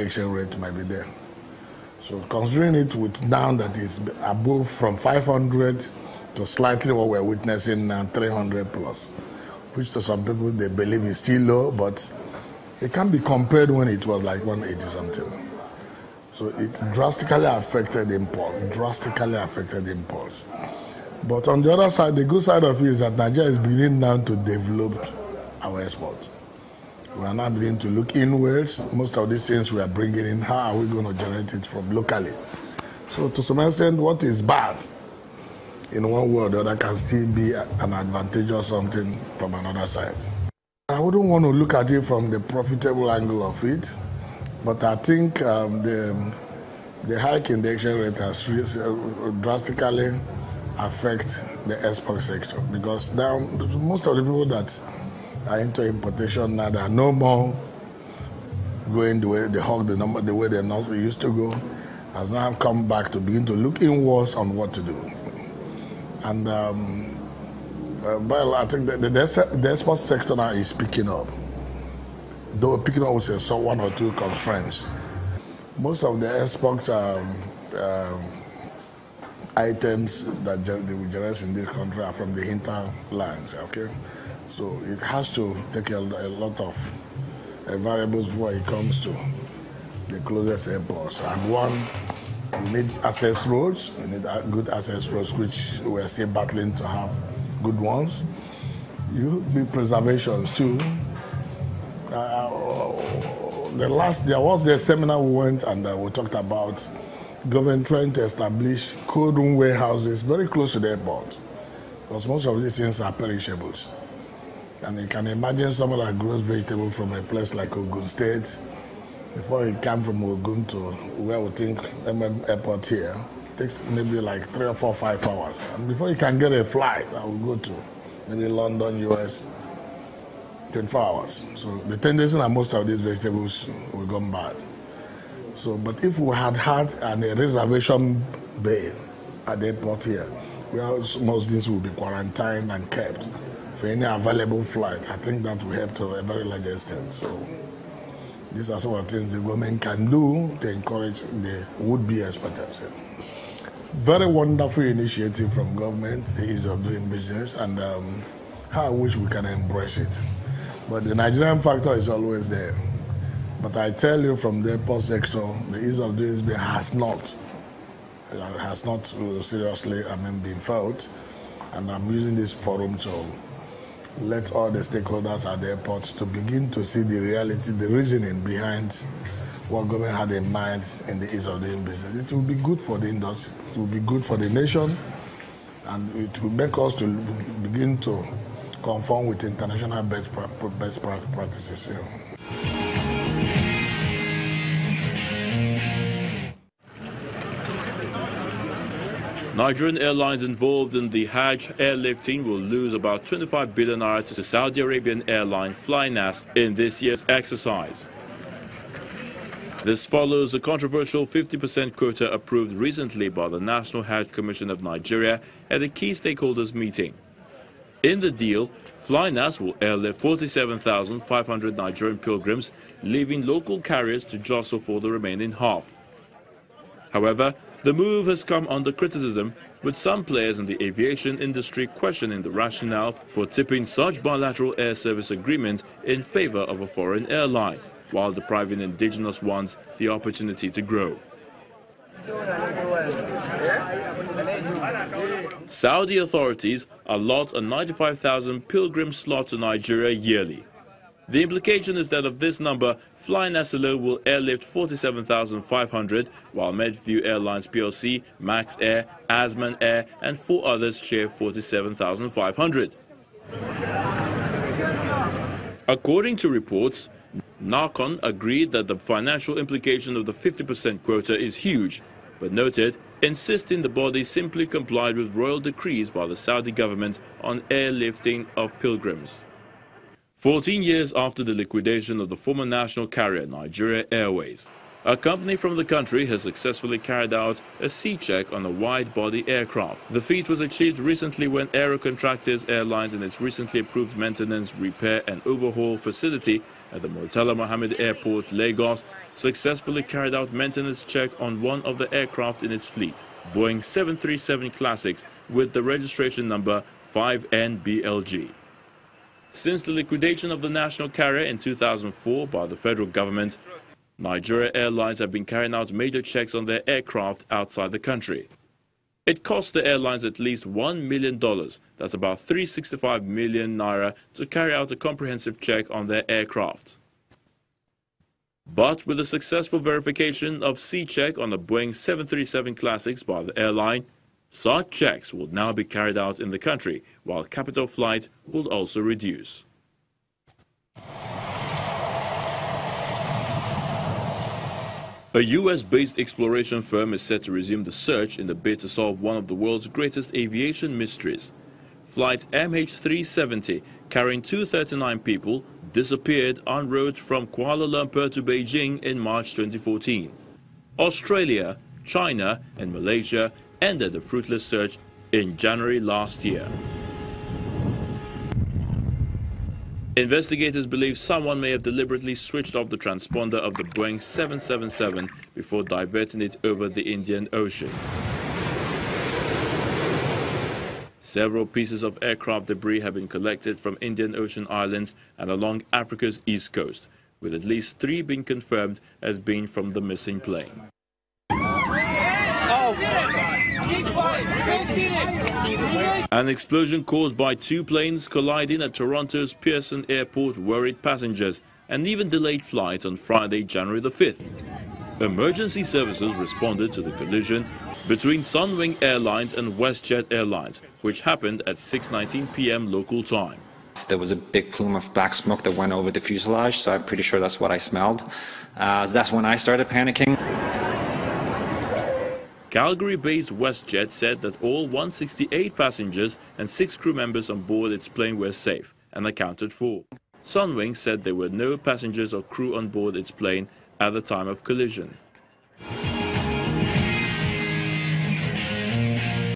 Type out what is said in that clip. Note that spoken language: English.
Aviation rate might be there. So considering it with now that is above from 500 to slightly what we're witnessing now, 300 plus, which to some people they believe is still low, but it can be compared when it was like 180 something. So it drastically affected import, But on the other side, the good side of it is that Nigeria is beginning now to develop our export. We are now beginning to look inwards. Most of these things we are bringing in, how are we going to generate it from locally? So to some extent, what is bad in one way or the other can still be an advantage or something from another side. I wouldn't want to look at it from the profitable angle of it, but I think the hike in the exchange rate has drastically affect the export sector, because now most of the people that are into importation now, they are no more going the way they hog the number the way they're not used to go, has now come back to begin to look inwards on what to do. And well, I think the export sector now is picking up, though picking up with one or two constraints. Most of the export items that we generate in this country are from the hinterlands, okay? So it has to take a lot of variables before it comes to the closest airports. And one, you need access roads, you need good access roads, which we're still battling to have good ones. You need preservations too. There was the seminar we went and we talked about government trying to establish cold room warehouses very close to the airport, because most of these things are perishables. And you can imagine someone that grows vegetable from a place like Ogun State, before he came from Ogun to where we think Airport here, it takes maybe like 3 or 4, 5 hours. And before you can get a flight that will go to maybe London, US, 24 hours. So the tendency that most of these vegetables will go bad. So, but if we had a reservation bay at the airport here, where most of these will be quarantined and kept for any available flight, I think that will help to a very large extent. So these are some of the things the government can do to encourage the would-be exporters. Very wonderful initiative from government, the ease of doing business, and how I wish we can embrace it. But the Nigerian factor is always there. But I tell you, from the airport sector, the ease of doing business has not seriously, been felt. And I'm using this forum to let all the stakeholders at the airport to begin to see the reality, the reasoning behind what government had in mind in the ease of doing business. It will be good for the industry, it will be good for the nation, and it will make us to begin to conform with international best practices. Nigerian airlines involved in the Hajj airlifting will lose about 25 billion naira to Saudi Arabian airline Flynas in this year's exercise. This follows a controversial 50% quota approved recently by the National Hajj Commission of Nigeria at a key stakeholders meeting. In the deal, Flynas will airlift 47,500 Nigerian pilgrims, leaving local carriers to jostle for the remaining half. However, the move has come under criticism, with some players in the aviation industry questioning the rationale for tipping such bilateral air service agreements in favor of a foreign airline, while depriving indigenous ones the opportunity to grow. Saudi authorities allot a 95,000 pilgrim slot to Nigeria yearly. The implication is that of this number, Flynas alone will airlift 47,500, while Medview Airlines plc, Max Air, Asman Air and 4 others share 47,500. According to reports, NARCON agreed that the financial implication of the 50% quota is huge, but noted, insisting the body simply complied with royal decrees by the Saudi government on airlifting of pilgrims. 14 years after the liquidation of the former national carrier Nigeria Airways, a company from the country has successfully carried out a sea check on a wide-body aircraft. The feat was achieved recently when Aero Contractors Airlines and its recently approved maintenance, repair and overhaul facility at the Murtala Mohammed Airport, Lagos, successfully carried out maintenance check on one of the aircraft in its fleet, Boeing 737 Classics with the registration number 5NBLG. Since the liquidation of the national carrier in 2004 by the federal government, Nigeria Airlines have been carrying out major checks on their aircraft outside the country. It cost the airlines at least $1 million, that's about 365 million naira, to carry out a comprehensive check on their aircraft. But with the successful verification of C-check on the Boeing 737 Classics by the airline, such checks will now be carried out in the country, while capital flight will also reduce. A US-based exploration firm is set to resume the search in the bid to solve one of the world's greatest aviation mysteries. Flight MH370, carrying 239 people, disappeared en route from Kuala Lumpur to Beijing in March 2014. Australia, China, and Malaysia ended the fruitless search in January last year. Investigators believe someone may have deliberately switched off the transponder of the Boeing 777 before diverting it over the Indian Ocean. Several pieces of aircraft debris have been collected from Indian Ocean islands and along Africa's east coast, with at least 3 being confirmed as being from the missing plane. An explosion caused by 2 planes colliding at Toronto's Pearson Airport worried passengers and even delayed flights on Friday, January the 5th. Emergency services responded to the collision between Sunwing Airlines and WestJet Airlines, which happened at 6:19 p.m. local time. There was a big plume of black smoke that went over the fuselage, so I'm pretty sure that's what I smelled. So that's when I started panicking. Calgary-based WestJet said that all 168 passengers and 6 crew members on board its plane were safe and accounted for. Sunwing said there were no passengers or crew on board its plane at the time of collision.